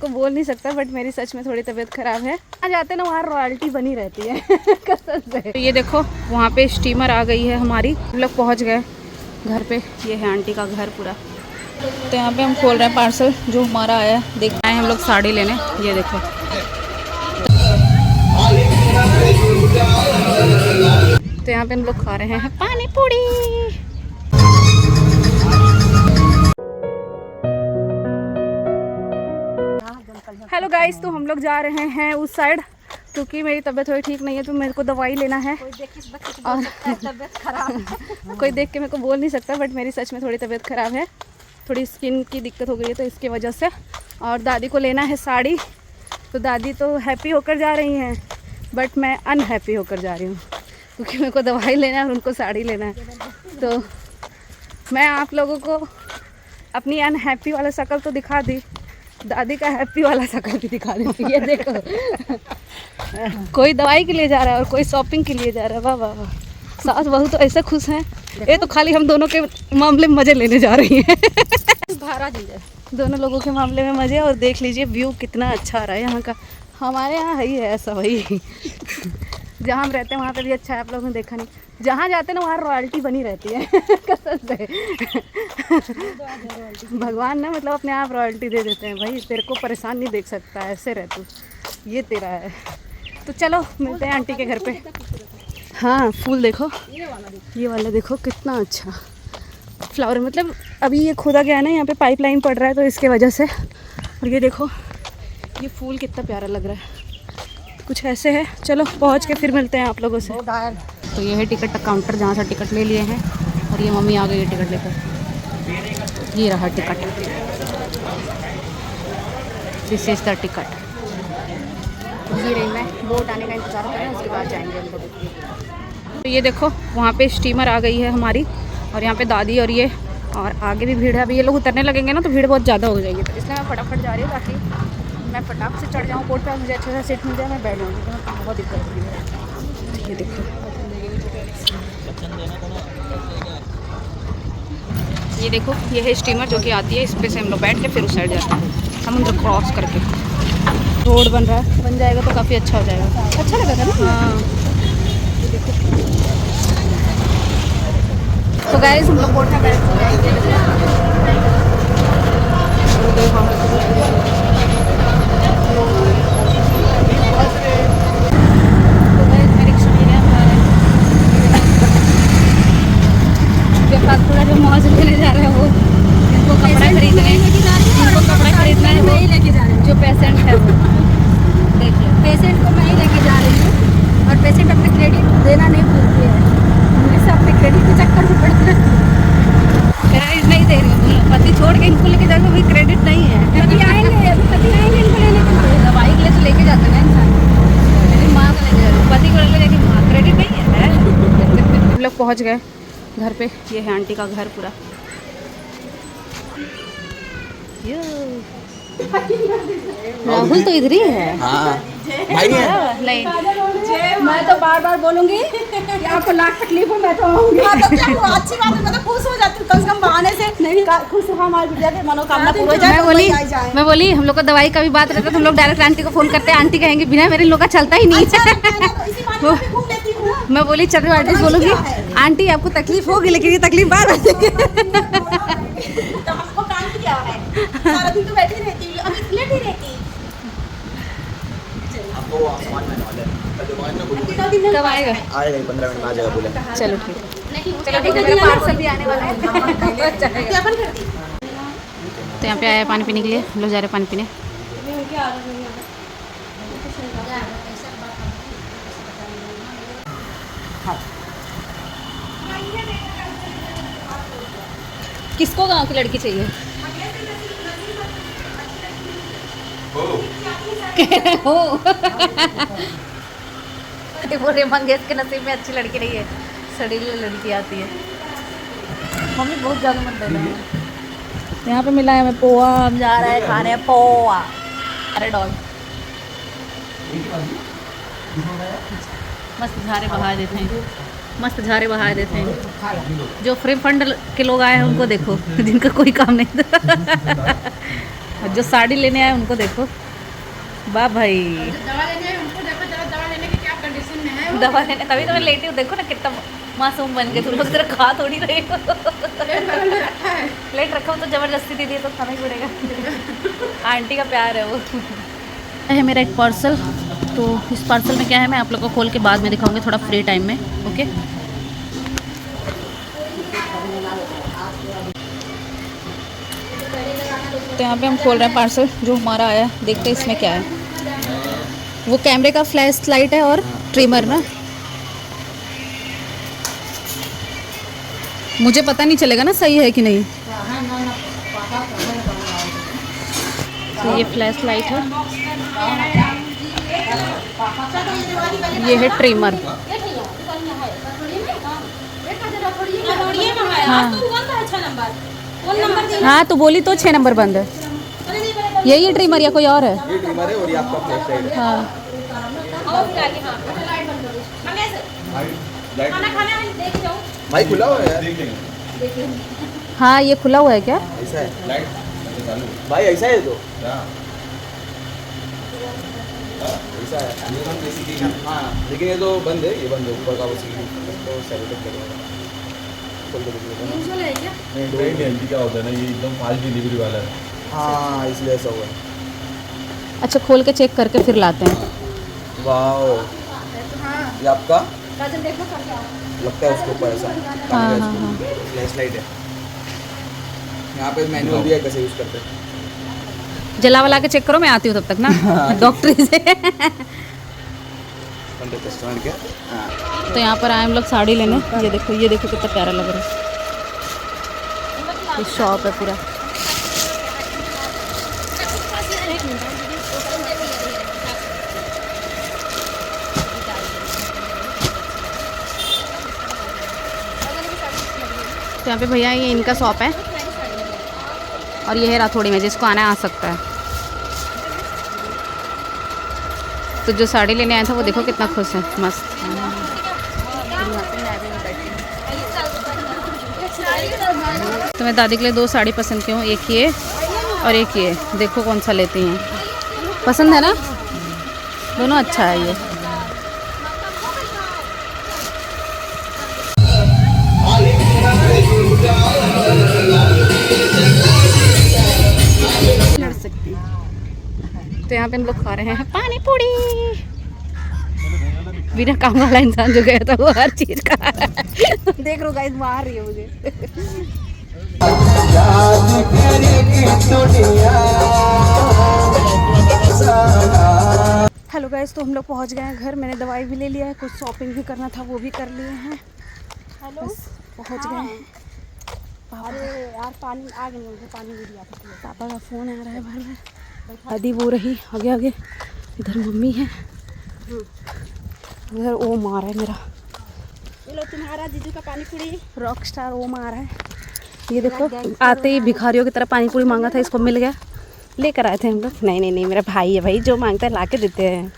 को बोल नहीं सकता, बट मेरी सच में थोड़ी तबीयत खराब है। आ जाते ना वहाँ रॉयल्टी बनी रहती है कसम से। तो ये देखो वहाँ पे स्टीमर आ गई है हमारी, हम लोग पहुँच गए घर पे। ये है आंटी का घर पूरा। तो यहाँ पे हम खोल रहे हैं पार्सल जो हमारा आया है। देख आए हम लोग साड़ी लेने, ये देखो। तो यहाँ पे हम लोग खा रहे हैं पानी पूरी। हेलो गाइस, तो हम लोग जा रहे हैं उस साइड क्योंकि मेरी तबीयत थोड़ी ठीक नहीं है, तो मेरे को दवाई लेना है। और तबीयत खराब कोई देख के मेरे को बोल नहीं सकता, बट मेरी सच में थोड़ी तबीयत खराब है, थोड़ी स्किन की दिक्कत हो गई है, तो इसकी वजह से। और दादी को लेना है साड़ी, तो दादी तो हैप्पी होकर जा रही हैं, बट मैं अनहैप्पी होकर जा रही हूँ क्योंकि मेरे को दवाई लेना है और उनको साड़ी लेना है। तो मैं आप लोगों को अपनी अनहैप्पी वाला शक्ल तो दिखा दी, दादी का हैप्पी वाला शक्ल भी दिखा दी। ये देखो कोई दवाई के लिए जा रहा है और कोई शॉपिंग के लिए जा रहा है। वाह वाह वाह, सास बहू तो ऐसे खुश हैं। ये तो खाली हम दोनों के मामले में मज़े लेने जा रही हैं भारा दीजिए दोनों लोगों के मामले में मज़े। और देख लीजिए व्यू कितना अच्छा आ रहा है यहाँ का। हमारे यहाँ है ही है ऐसा, वही जहाँ हम रहते हैं वहाँ पे भी अच्छा है। आप लोगों ने देखा नहीं, जहाँ जाते हैं ना वहाँ रॉयल्टी बनी रहती है कसम से भगवान ना मतलब अपने आप रॉयल्टी दे देते हैं। भाई तेरे को परेशान नहीं देख सकता, ऐसे रह तू, ये तेरा है। तो चलो मिलते हैं आंटी के घर पे। हाँ फूल देखो, ये वाला देखो कितना अच्छा फ्लावर। मतलब अभी ये खोदा गया है ना, यहाँ पे पाइपलाइन पड़ रहा है तो इसके वजह से। और ये देखो ये फूल कितना प्यारा लग रहा है, कुछ ऐसे है। चलो पहुँच के फिर मिलते हैं आप लोगों से। तो ये है टिकट काउंटर जहाँ से टिकट ले लिए हैं। और ये मम्मी आ गई है टिकट लेकर, ये रहा ticket, this is the ticket. ये रही मैं, बोट आने का इंतज़ार कर रहे हैं, उसके बाद जाएंगे हम लोग। तो ये देखो वहाँ पे स्टीमर आ गई है हमारी, और यहाँ पे दादी और ये, और आगे भी भीड़ है। अभी ये लोग उतरने लगेंगे ना तो भीड़ बहुत ज़्यादा हो जाएगी, तो इसलिए मैं फटाफट जा रही हूँ ताकि मैं फटाक से चढ़ जाऊँ बोट पर, मुझे अच्छे से सीट मिल जाए, मैं बैठ जाऊँ क्योंकि बहुत दिक्कत होगी है। ये देखो ये देखो, ये है स्टीमर जो कि आती है, इस पे से हम लोग बैठ के फिर उस साइड जाते हैं समुद्र क्रॉस करके। रोड बन रहा है, बन जाएगा तो काफ़ी अच्छा हो जाएगा। अच्छा लगा था ना। हाँ ये देखो। तो गाइस हम लोग बोट में बैठ जाएंगे। थोड़ा जो मौज लेने जा रहे हैं वो, जिनको कपड़ा खरीदना है, जिनको कपड़ा खरीदना है वो लेके जा रहे हैं। जो पेशेंट है वो देखिए, पेशेंट को मैं ही लेके जा रही हूँ। और पेशेंट अपने क्रेडिट देना नहीं भूलती है, हमेशा अपने क्रेडिट के चक्कर में पड़ते हैं। क्रेडिट नहीं दे रही हूँ, पति छोड़ के इनको लेके जाएंगे, भाई क्रेडिट नहीं है। पति आएंगे, पति आएंगे इनको लेने के लिए, दवाई के लिए तो लेके जाते हैं इंसान, मेरी माँ को लेके जाते, पति को लेके जाके माँ क्रेडिट नहीं है। हम लोग पहुँच गए घर पे। ये है आंटी का घर पूरा। राहुल तो इधर ही है। हाँ भाई है। नहीं मैं तो बार बार बोलूंगी कि आपको लाख तकलीफ हो, मैं तो आऊंगी। अच्छी बात है, मैं तो खुश हो जाती हूँ, कम से कम बहाने से नहीं खुश हो, हमारी बिटिया की मनोकामना पूरी हो जाए। मैं बोली हम लोग का दवाई का भी बात रहता है तो हम लोग डायरेक्ट आंटी को फोन करते हैं, आंटी कहेंगे बिना मेरे लोग का चलता ही नहीं है। मैं बोली चल रही आंटी बोलूँगी आंटी आपको तकलीफ होगी, लेकिन ये तकलीफ बार कब आएगा? आएगा 15 मिनट में आ जाएगा बोले। चलो ठीक है, चलो ठीक है, मेरा पार्सल भी आने वाला है। तो यहाँ पे आया पानी पीने के लिए, हम लोग जा रहे हैं पानी पीने। किसको गांव की लड़की चाहिए? हो बोले मंगेश के नसीब में अच्छी लड़की नहीं है, सड़ीली लड़की आती है। मम्मी बहुत ज़्यादा मत देना। यहाँ पे मिला है हमें पोहा, हम जा रहे हैं खाने पोहा। अरे डॉल मस्त झारे बहा देते हैं, मस्त झारे बहा देते हैं। जो फ्री फंड के लोग आए हैं उनको देखो, जिनका कोई काम नहीं था। और जो साड़ी लेने आए उनको देखो, वाह भाई। दवा लेने आए उनको देखो जरा, दवा लेने की क्या कंडीशन में है वो। दवा लेने तभी तो मैं लेटी हूँ, देखो ना कितना मासूम बन के, तुम लोग जरा खा थोड़ी रहे हो। प्लेट बगल में रखा है। प्लेट रखा हो तो ज़बरदस्ती दे दिए तो खाना ही पड़ेगा। आंटी का प्यार है वो। है मेरा एक पार्सल, तो इस पार्सल में क्या है मैं आप लोग को खोल के बाद में दिखाऊंगी थोड़ा फ्री टाइम में, ओके। तो यहाँ पे हम खोल रहे हैं पार्सल जो हमारा आया, देखते हैं इसमें क्या है। वो कैमरे का फ्लैश लाइट है और ट्रिमर ना, मुझे पता नहीं चलेगा ना सही है कि नहीं। तो ये फ्लैश लाइट है, ये है ट्रिमर। हाँ हाँ, तो बोली तो 6 नंबर बंद है। यही है ट्रिमर या कोई और है? ये ट्रिमर है और ये आपका फ्लैश लाइट है। हाँ भाई खुला हुआ है यार। हाँ, ये खुला हुआ है क्या? ऐसा है लाइट भाई, ऐसा है तो ऐसा है। हाँ लेकिन ये तो बंद है, ये बंद है ऊपर का, उसको सेलेक्ट करेगा। नहीं क्या होता है ना, ये एकदम फास्ट डिलीवरी वाला है। हाँ इसलिए ऐसा हुआ है। अच्छा, खोल के चेक करके फिर लाते हैं। वाह, ये आपका काजल देखो कर क्या लगता है उसके ऊपर ऐसा हाँ हाँ हाँ। फ्लैश लाइट है। यहाँ पे मैनुअल भी है कैसे यूज़ करते हैं। जला वाला के चेक करो, मैं आती हूँ तब तक ना डॉक्टरी से। रेस्टोरेंट के हाँ। तो यहाँ पर आए हम लोग साड़ी लेने। ये देखो, ये देखो कितना प्यारा लग रहा है। ये शॉप है पूरा। तो यहाँ पे भैया ये इनका शॉप है और ये है राथोड़ी में, जिसको आना आ सकता है। तो जो साड़ी लेने आया था वो देखो कितना खुश है, मस्त। तो मैं दादी के लिए 2 साड़ी पसंद की हूँ, एक ये और एक ये। देखो कौन सा लेती हैं, पसंद है ना? दोनों अच्छा है ये। लड़ सकती। तो यहाँ पे हम लोग खा रहे हैं पानी पूरी। बिना काम वाला इंसान जो गया था वो हर चीज खा रहा है। देख रो गाइस, मार रही है मुझे। हेलो गाइस, तो हम लोग पहुंच गए हैं घर। मैंने दवाई भी ले लिया है, कुछ शॉपिंग भी करना था वो भी कर लिए हैं। हेलो, पहुंच गए हैं। अरे यार पानी आ गई, मुझे पानी भी दिया था। पापा का फ़ोन आ रहा है बार बार। दादी वो रही आगे आगे, इधर मम्मी है, इधर ओम आ रहा है मेरा। ये लो तुम्हारा जीजू का पानी पूरी। रॉक स्टार ओम आ रहा है। ये देखो, आते ही भिखारियों की तरह पानी पूरी मांगा था, इसको मिल गया। लेकर आए थे हम लोग। नहीं नहीं नहीं, मेरा भाई है भाई, जो मांगता है ला के देते हैं।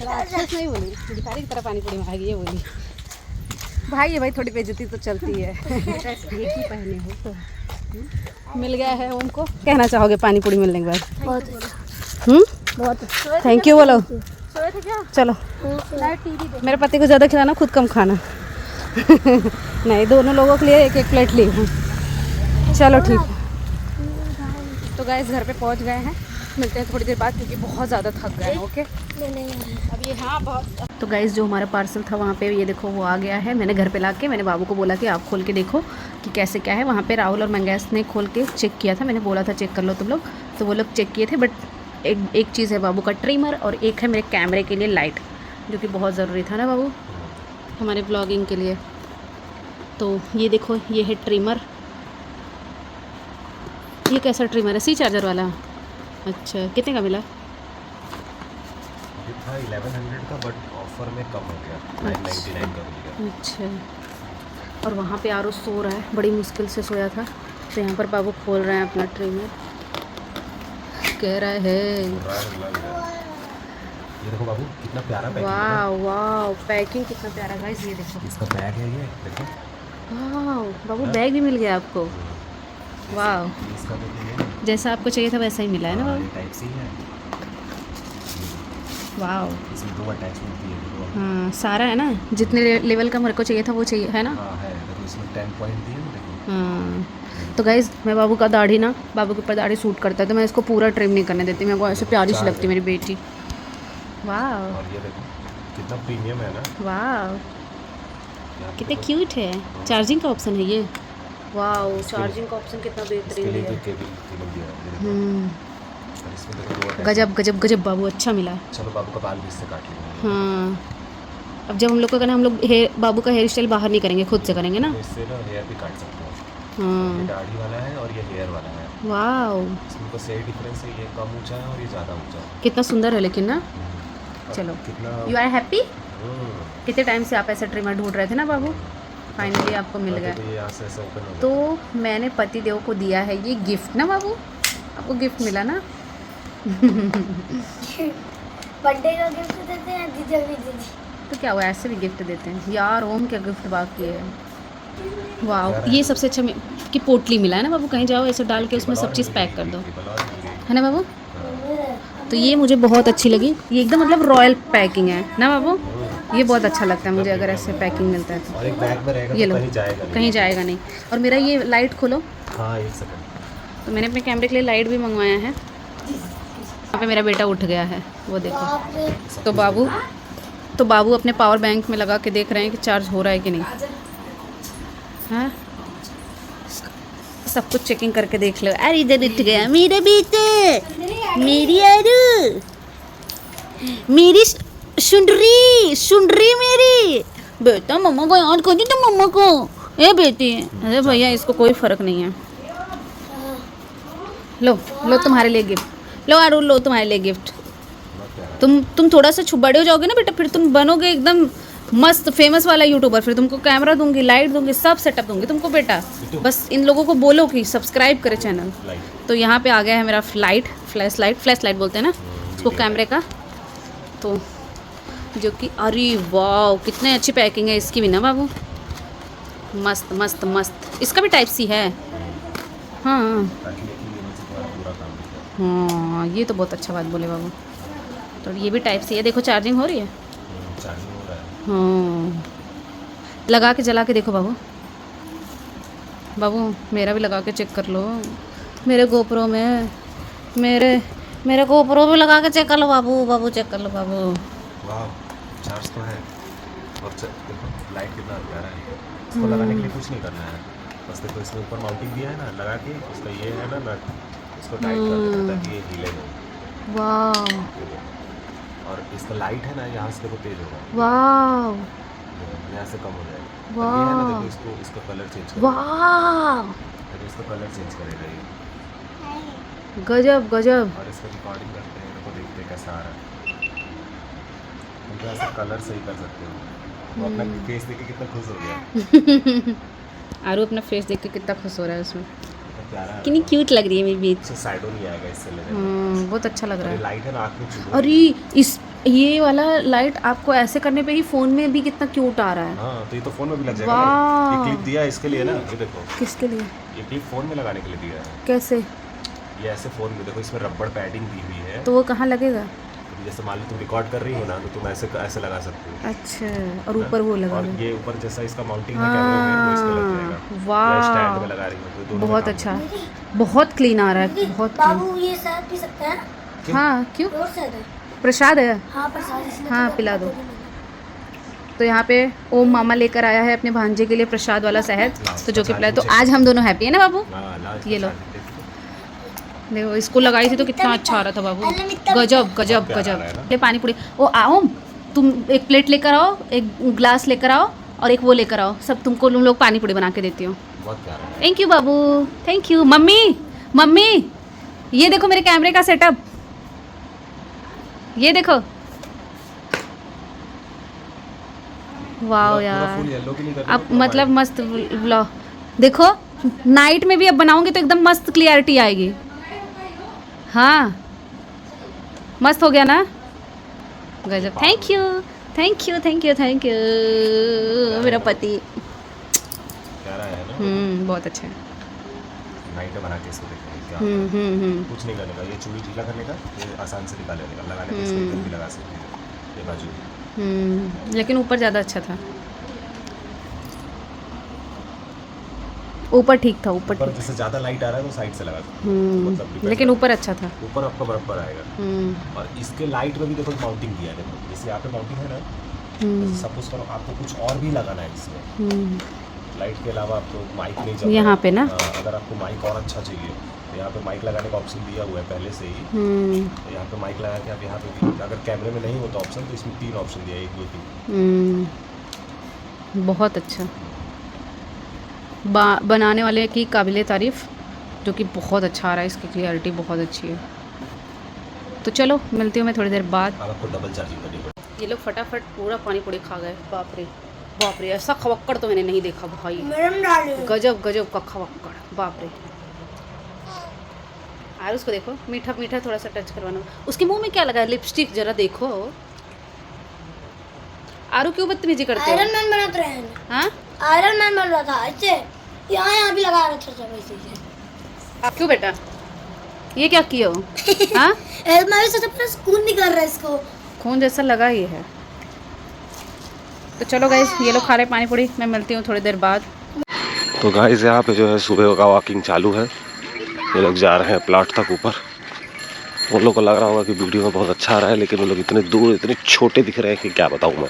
राक्षस नहीं बोली, भिखारी की तरह पानी पूरी मांगी है बोली। भाई है भाई, थोड़ी बेइज्जती तो चलती है। एक ही पहने हो तो मिल गया है ओम को। कहना चाहोगे पानी पूरी मिलने के बाद? बहुत थैंक यू बोलो। चलो, मेरे पति को ज़्यादा खिलाना, खुद कम खाना। नहीं, दोनों लोगों के लिए एक एक प्लेट ली हूँ। चलो ठीक है। तो गाइस घर पे पहुँच गए हैं, मिलते हैं थोड़ी देर बाद क्योंकि बहुत ज़्यादा थक गए हैं। ओके अभी हाँ बहुत। तो गाइस जो हमारा पार्सल था वहाँ पे ये देखो वो आ गया है। मैंने घर पे लाके मैंने बाबू को बोला कि आप खोल के देखो कि कैसे क्या है। वहाँ पे राहुल और मंगेश ने खोल के चेक किया था, मैंने बोला था चेक कर लो तुम लोग, तो वो लोग चेक किए थे। बट एक चीज़ है बाबू का ट्रिमर और एक है मेरे कैमरे के लिए लाइट, जो कि बहुत ज़रूरी था ना बाबू हमारे ब्लॉगिंग के लिए। तो ये देखो, ये है ट्रिमर। ये कैसा ट्रिमर है? सी चार्जर वाला? अच्छा, कितने का मिला? ये था 1100 का, बट ऑफर में कम हो गया, 999 का हो गया। अच्छा, और वहाँ पे आरो सो रहा है, बड़ी मुश्किल से सोया था। तो यहाँ पर बाबू खोल रहे हैं अपना ट्रिमर, कह रहा है ये देखो बाबू कितना प्यारा पैकिंग है। वाह वाह, पैकिंग कितना प्यारा गाइस। ये देखो, इसका बैग है, ये देखो। वाह बाबू बैग भी मिल गया आपको। वाह, इसका तो ये है, जैसा आपको चाहिए था वैसा ही मिला है ना हाँ, बाबू। ये टाइप सी है। वाह, इसमें 2 अटैचमेंट दिए हैं, 2 हाँ सारा है ना, जितने लेवल का मेरे को चाहिए था वो चाहिए है ना। हाँ है, देखो इसमें 10 पॉइंट दिए हैं, देखो। हाँ, तो गाइज मैं बाबू का दाढ़ी ना, बाबू के ऊपर दाढ़ी सूट करता है तो मैं इसको पूरा ट्रिम नहीं करने देती, मेरे को ऐसे प्यारी सी लगती है मेरी बेटी। वाह और ये देखो कितना प्रीमियम है ना। वाह, यहाँ पे कितने देखो, क्यूट है। चार्जिंग का ऑप्शन है ये। वाह, चार्जिंग का ऑप्शन कितना इसके बेहतरीन लिए है। भी केबल दिया है, ये देखो। हम्म, और इसमें देखो 2 attachment। गजब गजब गजब बाबू, अच्छा मिला है। चलो बाबू का बाल भी इससे काट लेंगे। हाँ, अब जब हम लोग का करना, हम लोग बाबू का हेयर स्टाइल बाहर नहीं करेंगे, खुद से करेंगे ना। तो इससे ना हेयर भी काट सकते हो। ये हाँ, दाढ़ी वाला है और ये हेयर वाला है। वाह, इसमें तो सही डिफरेंस है, ये कम ऊंचा है और ये ज़्यादा ऊंचा है। कितना सुंदर है लेकिन ना। और चलो, कितना यू आर हैप्पी। हम्म, कितने टाइम से आप ऐसा ट्रिमर ढूंढ रहे थे ना बाबू, फाइनली आपको मिल और गया। देखो ये यहाँ से ऐसे ओपन हो तो मैंने पति देव को दिया है ये गिफ्ट ना बाबू, आपको गिफ्ट मिला ना। बर्थडे का गिफ्ट देते हैं दीदी भी दीदी। तो क्या हुआ, ऐसे भी गिफ्ट देते हैं यार। ओम क्या गिफ्ट बाकी है। वाह, ये सबसे अच्छा कि पोटली मिला है ना बाबू, कहीं जाओ ऐसे डाल के उसमें सब चीज़ पैक कर दो, है ना बाबू। तो ये मुझे बहुत अच्छी लगी, ये एकदम मतलब रॉयल पैकिंग है ना बाबू। ये बहुत अच्छा लगता है मुझे अगर ऐसे पैकिंग मिलता है तो। और एक बैग में रहेगा ये तो लो, कहीं जाएगा नहीं। कहीं जाएगा नहीं। और मेरा ये लाइट खोलो, हाँ एक सेकंड। तो मैंने अपने कैमरे के लिए लाइट भी मंगवाया है। यहाँ पे मेरा बेटा उठ गया है, वो देखो। तो बाबू अपने पावर बैंक में लगा के देख रहे हैं कि चार्ज हो रहा है कि नहीं। हाँ, सब कुछ चेकिंग करके देख लो। अरे इधर उठ गया मेरा बेटे, मेरी आरू, मेरी सुंदरी मेरी बेटा। मम्मा को याद कर दी तो मम्मा को, ए बेटी। अरे भैया इसको कोई फर्क नहीं है। लो लो तुम्हारे लिए गिफ्ट, लो आरू लो तुम्हारे लिए गिफ्ट। तुम थोड़ा सा बड़े हो जाओगे ना बेटा, फिर तुम बनोगे एकदम मस्त फेमस वाला यूट्यूबर। फिर तुमको कैमरा दूंगी, लाइट दूंगी, सब सेटअप दूंगी तुमको बेटा। बस इन लोगों को बोलो कि सब्सक्राइब करे चैनल। तो यहाँ पे आ गया है मेरा फ्लैश लाइट बोलते हैं ना इसको, कैमरे का। तो जो कि अरे वाह, कितने अच्छी पैकिंग है इसकी भी ना बाबू। मस्त मस्त मस्त। इसका भी टाइप सी है। हाँ हाँ, ये तो बहुत अच्छा बात बोले बाबू। तो ये भी टाइप सी है, देखो चार्जिंग हो रही है। चार्जिंग हो रहा है। हाँ, लगा के जला के देखो बाबू। बाबू मेरा भी लगा के चेक कर लो, मेरे गोप्रो में, मेरे गोप्रो भी लगा के चेक कर लो बाबू। बाबू चेक कर लो बाबू। वाह, चार्ज तो है। और देखो लाइट कितना प्यारा है। इसको लगाने के लिए कुछ नहीं करना है, बस देखो इसमें ऊपर माउंटिंग दिया है ना, लगा के उसका ये है ना नट, इसको टाइट कर देना ताकि ये हिले नहीं। वाह और इसका लाइट है ना, यहाँ से देखो तेज होगा, वाह यहाँ से कम हो जाएगा। वाह। ये है ना, देखो इसको, इसका कलर चेंज करेगा। वाह, देखो इसका कलर चेंज करेगा ये। गजब गजब। और इसका रिकॉर्डिंग करते हैं, देखो देखते हैं कैसा आ रहा है। तुम तो ऐसा कलर सही कर सकते हो। वो अपना फेस देख के कितना खुश हो गया। आरू अपना फेस देख के कितना खुश हो रहा है उसमें। कितना प्यारा है। कितनी क्यूट लग रही है मेरी बेटी। इससे साइडों नहीं आएगा इससे लेने में। बहुत अच्छा लग रहा ये है। लाइट है ना, आँख में चुभ रही अरे इस ये वाला लाइट आपको ऐसे करने पे ही फ़ोन में भी कितना क्यूट आ रहा है। हाँ, तो ये तो फोन में भी लग जाएगा वाह। ना। ये क्लिप दिया है इसके लिए ना, ये देखो किसके लिए, ये क्लिप फोन में लगाने के लिए दिया है। कैसे, ये ऐसे फोन में देखो, इसमें रबड़ पैडिंग दी हुई है। तो वो कहाँ लगेगा। तो जैसे मान लो तुम रिकॉर्ड कर रही हो ना, तो तुम ऐसे ऐसे लगा सकते हो। अच्छा, और ऊपर वो लगा और दो। ये ऊपर जैसा इसका माउंटिंग है कैमरे में, वो इसमें लग जाएगा। वाह। या स्टैंड में लगा रही हो तो दोनों में बहुत काम अच्छा, बहुत क्लीन आ रहा है, बहुत क्लीन। बाबू ये शहद पी सकता है? हाँ क्यों, और शहद है? प्रसाद है। हाँ प्रसाद इसलिए हाँ, तो पिला दो। बोली मैंने। तो यहाँ पे ओम मामा लेकर आया है अपने भांजे के लिए प्रसाद वाला शहद, तो जो कि पिलाया। तो आज हम दोनों हैप्पी है ना बाबू। हाँ, लाल ये लो। प्रसाद देखो। देखो इसको लगाई थी तो कितना अच्छा आ रहा था बाबू। गजब गजब प्यारा गजब। है ना? ले पानी पूरी। ओ आओ, तुम एक प्लेट लेकर आओ, एक ग्लास लेकर आओ, और एक वो लेकर आओ। सब तुमको तुम लोग पानी पूरी बना के देती हूँ। बहुत प्यारा है। Thank you Babu, thank you. Mummy mummy, ये देखो मेरे कैमरे का सेटअप, ये देखो। वाह पूरा यार, फुल येलो भी नहीं करना, अब पूरा मतलब white। मस्त व्लॉग देखो। नाइट में भी अब बनाऊंगी तो एकदम मस्त क्लियरिटी आएगी। हाँ, मस्त हो गया ना, गजब। Thank you thank you thank you thank you मेरा पति। प्यारा है ना। बहुत अच्छा है। नाइट में बना के इसको देखेंगे क्या कुछ नहीं करने का, ये चूड़ी ढीला करने का, ये आसान से निकाल लेने का, लगाने का इसको इधर भी लगा सकते हैं ये बाजू। लेकिन ऊपर ज़्यादा अच्छा था, ऊपर ठीक था, ऊपर ऊपर ठीक जैसे ज़्यादा लाइट आ रहा है तो साइड से लगा सकते हैं, मतलब depend लेकिन ऊपर अच्छा था। ऊपर आपका बराबर आएगा। और इसके लाइट में भी देखो माउंटिंग दिया है, देखो जैसे यहाँ पे माउंटिंग है ना, सपोज करो आपको कुछ और भी लगाना है इसमें, लाइट के अलावा आपको माइक नहीं चल यहाँ पे ना? अगर आपको माइक और अच्छा चाहिए तो यहाँ पे माइक लगाने का ऑप्शन दिया हुआ है पहले से ही, तो यहाँ पे माइक लगा के आप यहाँ पे भी, अगर कैमरे में नहीं होता ऑप्शन तो इसमें 3 ऑप्शन दिया है, 1 2 3। बहुत अच्छा, बनाने वाले की काबिले तारीफ़, जो कि बहुत अच्छा आ रहा है, इसकी क्लियरिटी बहुत अच्छी है। तो चलो मिलती हूँ मैं थोड़ी देर बाद। अब आपको डबल चार्जिंग करनी पड़ेगी। ये लोग फटाफट पूरा पानी पूरी खा गए। बाप रे बाप रे, ऐसा खवक्कड़ तो मैंने नहीं देखा भाई, गजब गजब का खवक्कड़, बाप रे। और उसको देखो, मीठा मीठा थोड़ा सा टच करवाना। उसके मुंह में क्या लगा है? लिपस्टिक, जरा देखो। आरू क्यों बदतमीजी करते हो? आयरन मैन बनाते रहे हैं। हाँ, आयरन मैन बन रहा था ऐसे, यहाँ भी लगा रखा था वैसे ही। क्यों बेटा, ये क्या किया हो? हाँ, मैं भी सोचा पूरा खून निकल रहा है इसको। खून जैसा लगा ही है। तो चलो गाइस, ये लोग खा रहे पानी पूरी, मैं मिलती हूँ थोड़ी देर बाद। तो गाइस यहाँ पे जो है सुबह का वॉकिंग चालू है, ये लोग जा रहे हैं प्लॉट तक ऊपर। उन लोग को लग रहा होगा कि वीडियो में बहुत अच्छा आ रहा है, लेकिन वो लोग इतने दूर इतने छोटे दिख रहे हैं कि क्या बताऊँ मैं।